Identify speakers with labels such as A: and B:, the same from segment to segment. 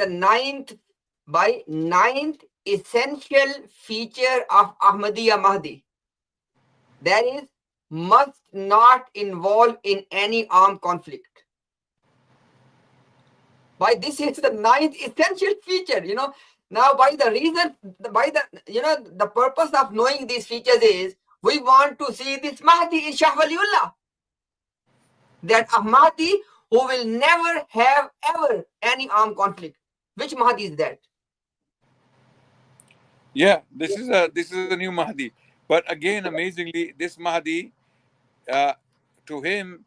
A: ninth essential feature of Ahmadiyya Mahdi, that is, must not involve in any armed conflict. Why this is the ninth essential feature, Now, the purpose of knowing these features is we want to see this Mahdi in Shah Waliullah. That a Mahdi who will never have ever any armed conflict. Which Mahdi is that?
B: Yeah, this is a new Mahdi. But again, amazingly, this Mahdi, to him,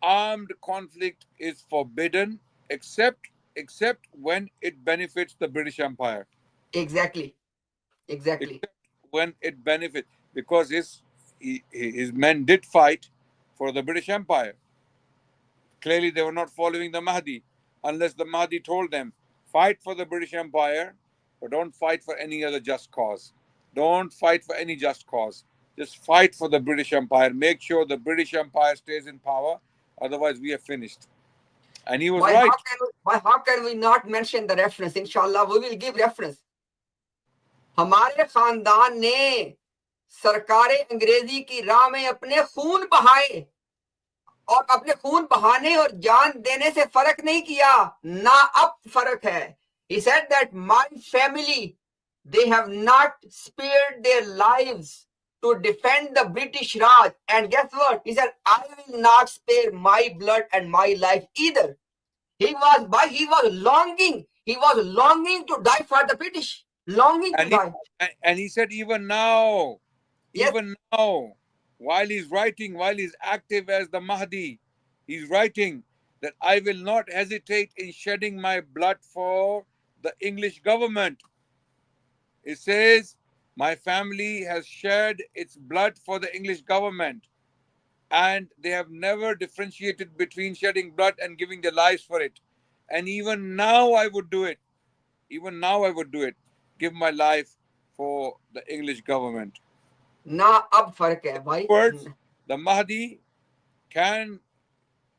B: armed conflict is forbidden except when it benefits the British Empire.
A: Exactly.
B: Except when it benefits, because his men did fight for the British Empire. Clearly, they were not following the Mahdi, unless the Mahdi told them, fight for the British Empire, but don't fight for any other just cause. Don't fight for any just cause. Just fight for the British Empire. Make sure the British Empire stays in power. Otherwise, we are finished. And he was right.
A: How can we not mention the reference? Inshallah, we will give reference. हमारे खानदान ने सरकारे अंग्रेजी की राह में अपने खून बहाए और अपने खून बहाने और जान देने से फर्क नहीं किया, ना अब फर्क है. He said that my family, they have not spared their lives to defend the British Raj. And guess what? He said, I will not spare my blood and my life either. He was longing to die for the British. Longing to die.
B: And he said, even now, while he's active as the Mahdi, he's writing that I will not hesitate in shedding my blood for the English government. It says, my family has shed its blood for the English government, and they have never differentiated between shedding blood and giving their lives for it. And even now I would do it. Give my life for the English government.
A: Na ab fark hai, bhai.
B: Words, the Mahdi can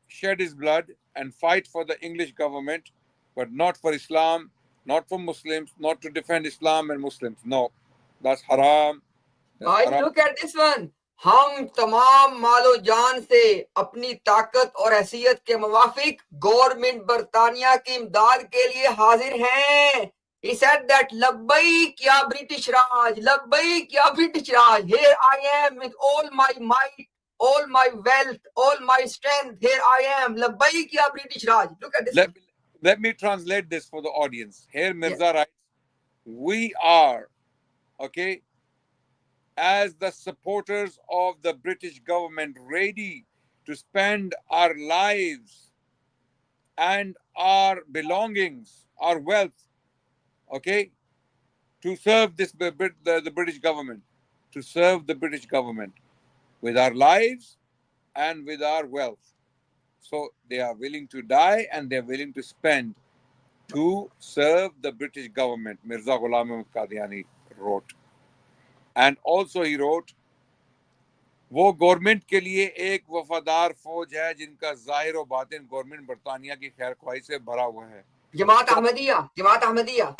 B: shed his blood and fight for the English government, but not for Islam, not for Muslims, not to defend Islam and Muslims. No, that's haram.
A: Look at this one. हम तमाम मालो जान से अपनी ताकत और हैसियत के मुवाफिक गवर्नमेंट बरतानिया की इमदाद के लिए हाजिर हैं. He said that labbaik ya British Raj, labbaik ya British Raj. Here I am with all my might, all my wealth, all my strength. Here I am, labbaik ya British Raj. Look at this.
B: Let me translate this for the audience. Here Mirza writes, we are, okay, as the supporters of the British government, ready to spend our lives and our belongings, our wealth, okay, to serve the British government, to serve the British government with our lives and with our wealth. So they are willing to die and they are willing to spend to serve the British government, Mirza Ghulam Qadiani wrote. And also he wrote, वो government के लिए एक वफादार फौज है जिनका जाहिर और बातिन गवर्नमेंट बरतानिया की खैर ख्वाही से भरा हुआ है. जमात Ahmadiyya.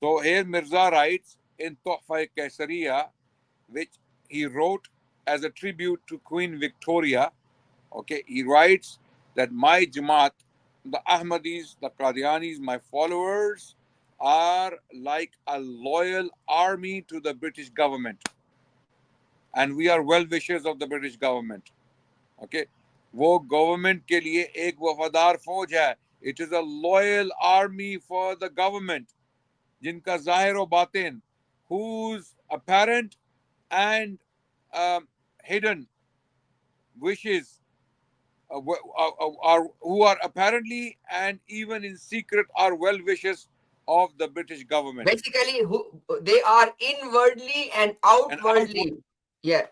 B: So here Mirza writes in Tuhfa Kaisariya, which he wrote as a tribute to Queen Victoria. Okay, he writes that my Jamaat, the Ahmadis, the Qadianis, my followers, are like a loyal army to the British government. And we are well-wishers of the British government. Okay, वो government के लिए एक वफादार फौज है. It is a loyal army for the government. जिनका ज़ाहिर और बातिन, whose apparent and hidden wishes who are apparently and even in secret are well-wishers of the British government.
A: Basically, they are inwardly and outwardly. Yeah.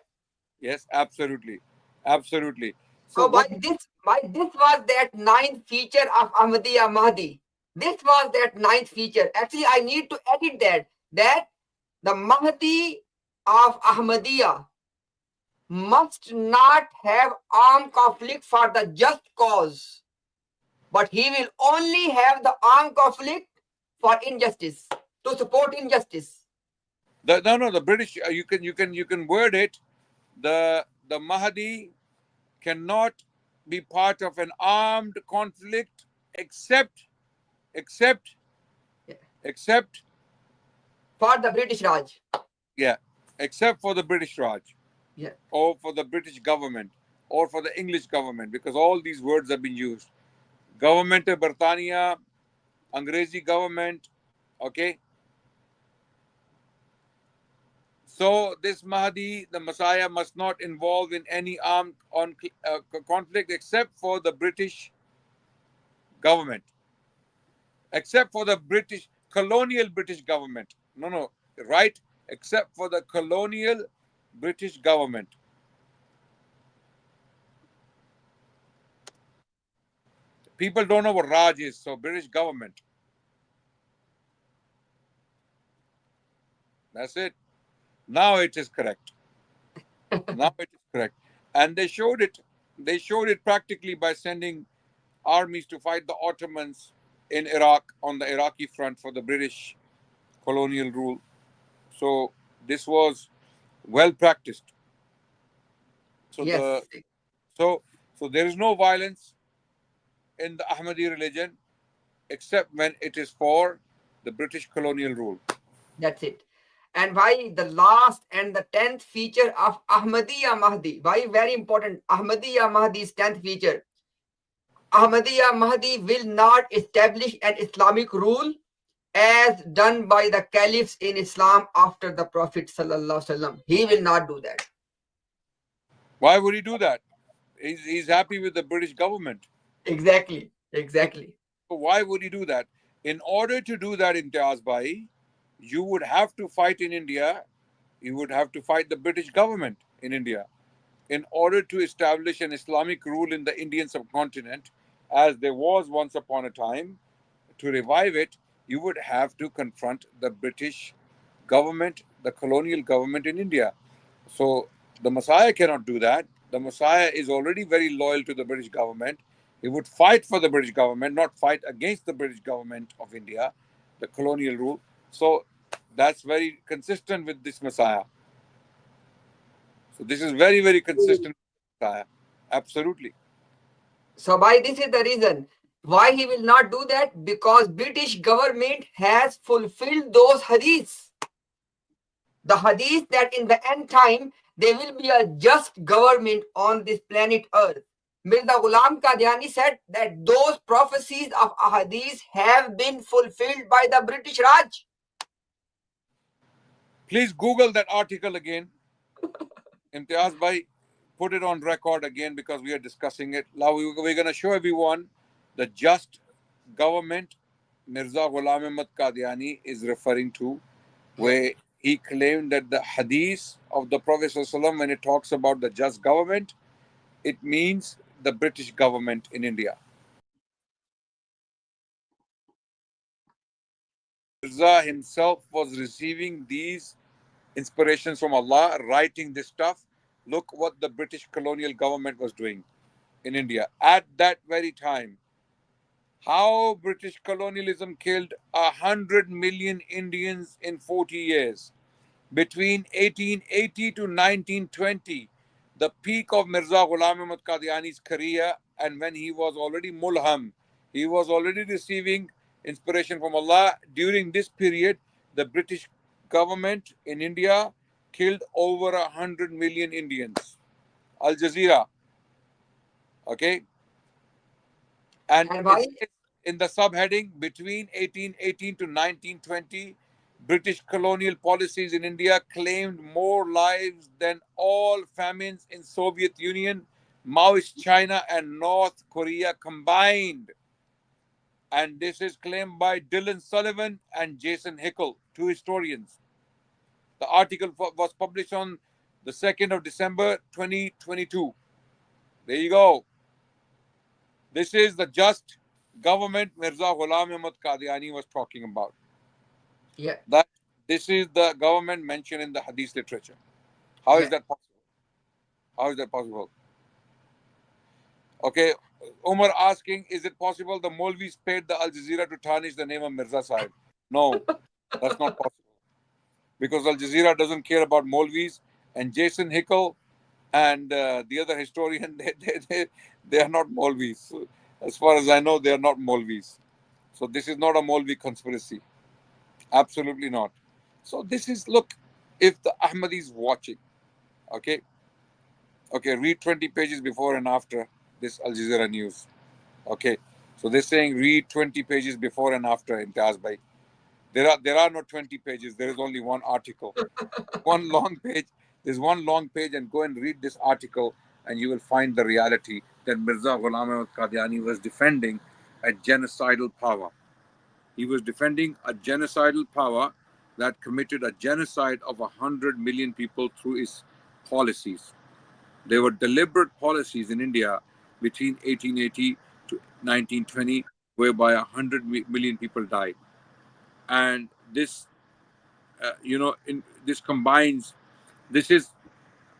B: Yes, absolutely.
A: So why this was that ninth feature of Ahmadiyya Mahdi. This was that ninth feature. Actually, I need to edit that the Mahdi of Ahmadiyya must not have armed conflict for the just cause. but he will only have the armed conflict for injustice, to support injustice.
B: The British, you can word it. The Mahdi cannot be part of an armed conflict except
A: Yeah.
B: except
A: For the British Raj.
B: yeah, except for the British Raj,
A: Yeah.
B: or for the British government, or for the English government, because all these words have been used. Government of Britannia, Angrezi government, okay. So this Mahdi, the Messiah, must not involve in any armed conflict except for the British government, except for the British colonial British government. No, right? Except for the colonial British government. People don't know what Raj is, so British government. That's it. Now it is correct. Now it is correct. And they showed it. They showed it practically by sending armies to fight the Ottomans in Iraq, on the Iraqi front, for the British colonial rule. So this was well practiced. So
A: Yes.
B: the so so there is no violence in the Ahmadi religion except when it is for the British colonial rule.
A: That's it. And why the last and the 10th feature of Ahmadiyya Mahdi? Why very important? Ahmadiyya Mahdi's 10th feature. Ahmadiyya Mahdi will not establish an Islamic rule as done by the caliphs in Islam after the Prophet Sallallahu Alaihi Wasallam. He will not do that.
B: Why would he do that? He's happy with the British government.
A: Exactly. Exactly.
B: So why would he do that? In order to do that, Imtiaz Bhai, you would have to fight in India. You would have to fight the British government in India. In order to establish an Islamic rule in the Indian subcontinent, as there was once upon a time, to revive it, you would have to confront the British government, the colonial government in India. So the Messiah cannot do that. The Messiah is already very loyal to the British government. He would fight for the British government, not fight against the British government of India, the colonial rule. So that's very consistent with this Messiah. So this is very, very consistent with Messiah. Absolutely.
A: So why this is the reason why he will not do that, because British government has fulfilled those hadiths. The hadith that in the end time there will be a just government on this planet Earth. Mirza Ghulam Qadiani said that those prophecies of ahadith have been fulfilled by the British Raj.
B: Please Google that article again. Imtiaz Bhai, put it on record again because we are discussing it. Now we're going to show everyone the just government Mirza Ghulam Qadiani is referring to, where he claimed that the hadith of the Prophet ﷺ, when it talks about the just government, it means the British government in India. Mirza himself was receiving these inspirations from Allah, writing this stuff. Look what the British colonial government was doing in India at that very time. How British colonialism killed 100 million Indians in 40 years. Between 1880 to 1920, the peak of Mirza Ghulam Ahmad Qadiani's career, and when he was already mulham, he was already receiving inspiration from Allah. During this period, the British government in India killed over 100 million Indians. Al Jazeera, okay? And
A: And
B: it
A: why?
B: says in the subheading, between 1818 to 1920, British colonial policies in India claimed more lives than all famines in Soviet Union, Maoist China, and North Korea combined. And this is claimed by Dylan Sullivan and Jason Hickel, two historians. The article was published on the 2nd of December 2022. There you go. This is the just government Mirza Ghulam Ahmad Qadiani was talking about.
A: Yeah.
B: That this is the government mentioned in the Hadith literature. How is that possible? How is that possible? Okay, Umar asking, is it possible the Molvis paid the Al Jazeera to tarnish the name of Mirza Sahib? No, that's not possible. Because Al Jazeera doesn't care about Molvis, and Jason Hickel and the other historian, they are not Molvis. So, as far as I know, they are not Molvis. So this is not a Molvi conspiracy. Absolutely not. So this is, look, if the Ahmadis watching, okay, okay, read 20 pages before and after this Al Jazeera news. Okay. So they're saying read 20 pages before and after, Imtiaz Bhai. There are no 20 pages. There is only one article. One long page. There's one long page, and go and read this article, and you will find the reality that Mirza Ghulam Qadiani was defending a genocidal power. He was defending a genocidal power that committed a genocide of 100 million people through its policies. There were deliberate policies in India between 1880 to 1920, whereby 100 million people died. And this, this combines, this is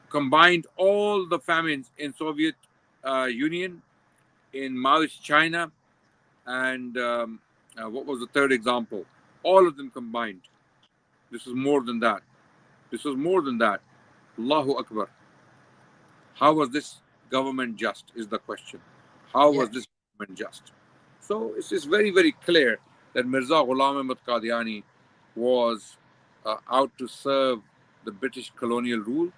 B: combined all the famines in Soviet Union, in Maoist China, and what was the third example? All of them combined. This is more than that. This was more than that. Allahu Akbar. How was this government just, is the question. How
A: Yeah.
B: was this government just? So it's just very, very clear that Mirza Ghulam Ahmad Qadiani was out to serve the British colonial rule,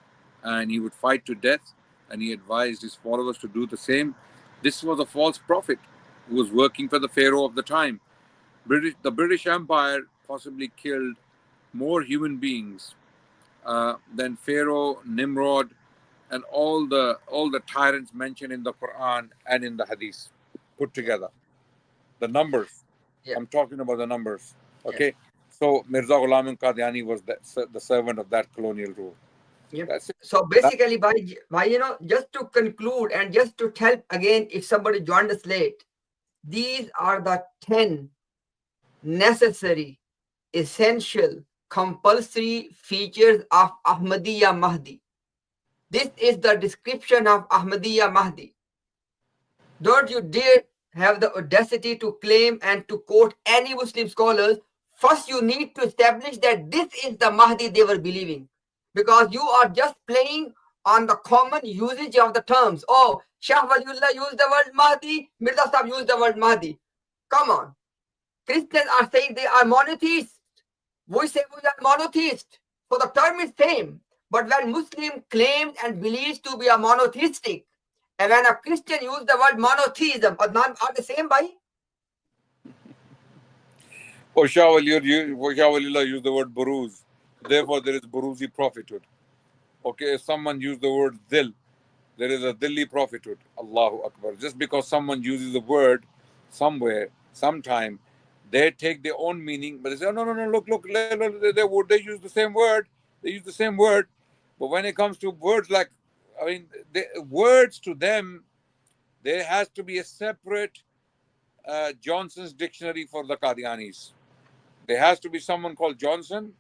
B: and he would fight to death, and he advised his followers to do the same. This was a false prophet who was working for the Pharaoh of the time. The British Empire possibly killed more human beings than Pharaoh, Nimrod, and all the tyrants mentioned in the Quran and in the Hadith put together. The numbers.
A: Yeah.
B: I'm talking about the numbers.
A: Yeah.
B: Okay. So Mirza Ghulam Qadiani was the servant of that colonial rule.
A: Yeah.
B: That's it.
A: So basically, by just to conclude and just to tell again, if somebody joined us late, these are the 10 necessary, essential, compulsory features of Ahmadiyya Mahdi. This is the description of Ahmadiyya Mahdi. Don't you dare have the audacity to claim and to quote any Muslim scholars. First, you need to establish that this is the Mahdi they were believing. Because you are just playing on the common usage of the terms. Oh, Shah Waliullah used the word Mahdi, Mirza Sahib used the word Mahdi. Come on. Christians are saying they are monotheists. We say we are monotheists. So the term is same. But when Muslim claims and believes to be a monotheistic, and when a Christian uses the word monotheism, are the same, by?
B: Oh, Shah Waliullah used the word buruz. Therefore, there is buruzi prophethood. Okay, if someone used the word dil, there is a dilli prophethood. Allahu Akbar. Just because someone uses a word somewhere, sometime, they take their own meaning, but they say, oh, no, no, no, look, they use the same word. They use the same word. But when it comes to words like, I mean, words to them, there has to be a separate Johnson's dictionary for the Qadianis. There has to be someone called Johnson,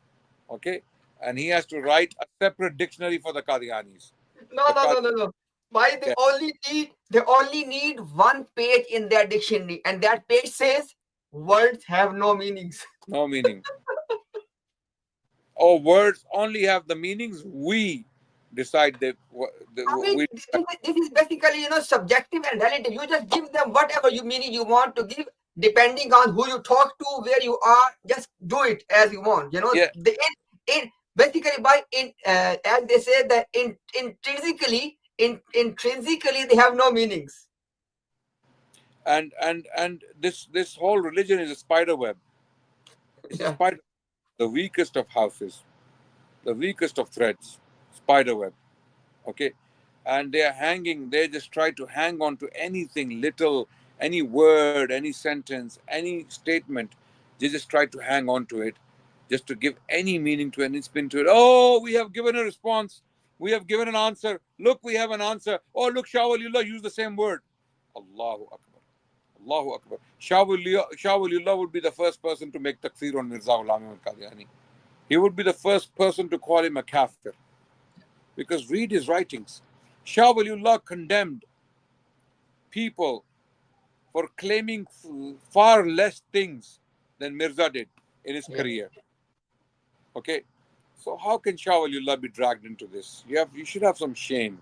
B: okay, and he has to write a separate dictionary for the Qadianis.
A: No. Why they only need one page in their dictionary, and that page says words have no meanings.
B: No meaning. Oh, words only have the meanings we decide that
A: I mean, this is basically subjective and relative. You just give them whatever meaning you want to give, depending on who you talk to, where you are. Just do it as you want.
B: Yeah.
A: Basically as they say that intrinsically they have no meanings.
B: And this whole religion is a spider web. It's a spider, the weakest of houses, the weakest of threads, spider web. Okay, and they are hanging. They just try to hang on to anything little, any word, any sentence, any statement. They just try to hang on to it, just to give any meaning to it, any spin to it. Oh, we have given a response. We have given an answer. Look, we have an answer. Oh, look, Shah Waliullah used the same word. Allahu Akbar. Allahu Akbar. Shah Waliullah would be the first person to make takfir on Mirza Ghulam Qadiani. He would be the first person to call him a kafir. Because read his writings. Shah Waliullah condemned people for claiming far less things than Mirza did in his career. Okay, so how can Shah Waliullah be dragged into this? You should have some shame,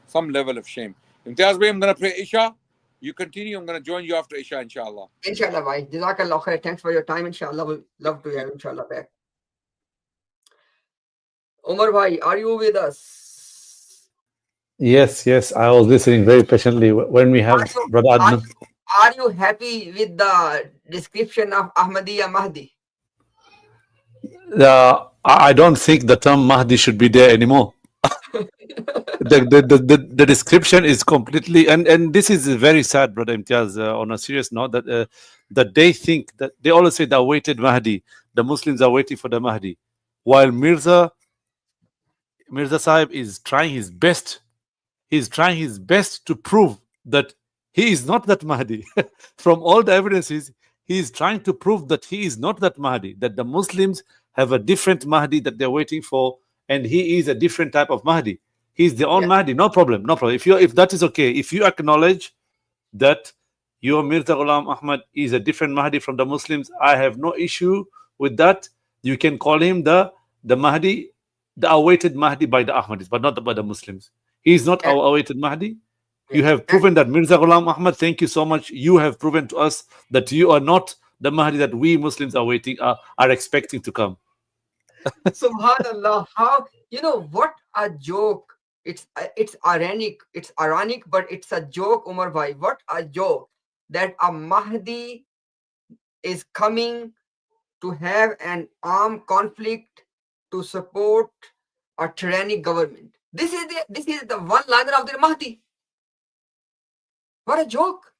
B: some level of shame. Imtiaz bhai, I'm going to pray Isha. You continue. I'm going to join you after Isha, inshallah.
A: Inshallah, bhai. Jazakallah khair. Thanks for your time. Inshallah, we'll love to have inshallah back. Umar bhai, are you with us?
C: Yes, yes. I was listening very patiently when we have Brother Adnan.
A: Are you happy with the description of Ahmadiyya Mahdi?
C: I don't think the term Mahdi should be there anymore. The description is completely, and this is very sad, Brother Imtiaz, on a serious note, that they think that they always say the awaited Mahdi, the Muslims are waiting for the Mahdi, while Mirza Sahib is trying his best. He's trying his best to prove that he is not that Mahdi. From all the evidences, he is trying to prove that he is not that Mahdi, that the Muslims have a different Mahdi that they're waiting for, and he is a different type of Mahdi. He's their own Mahdi, no problem, no problem. If that is okay, if you acknowledge that your Mirza Ghulam Ahmad is a different Mahdi from the Muslims, I have no issue with that. You can call him the Mahdi, the awaited Mahdi by the Ahmadis, but not by the Muslims. He is not our awaited Mahdi. You have proven that, Mirza Ghulam Ahmad. Thank you so much. You have proven to us that you are not the Mahdi that we Muslims are waiting, are expecting to come.
A: Subhanallah, how, what a joke. It's ironic, but it's a joke, Umar bhai. What a joke that a Mahdi is coming to have an armed conflict to support a tyrannic government. This is the one liner of the Mahdi. What a joke.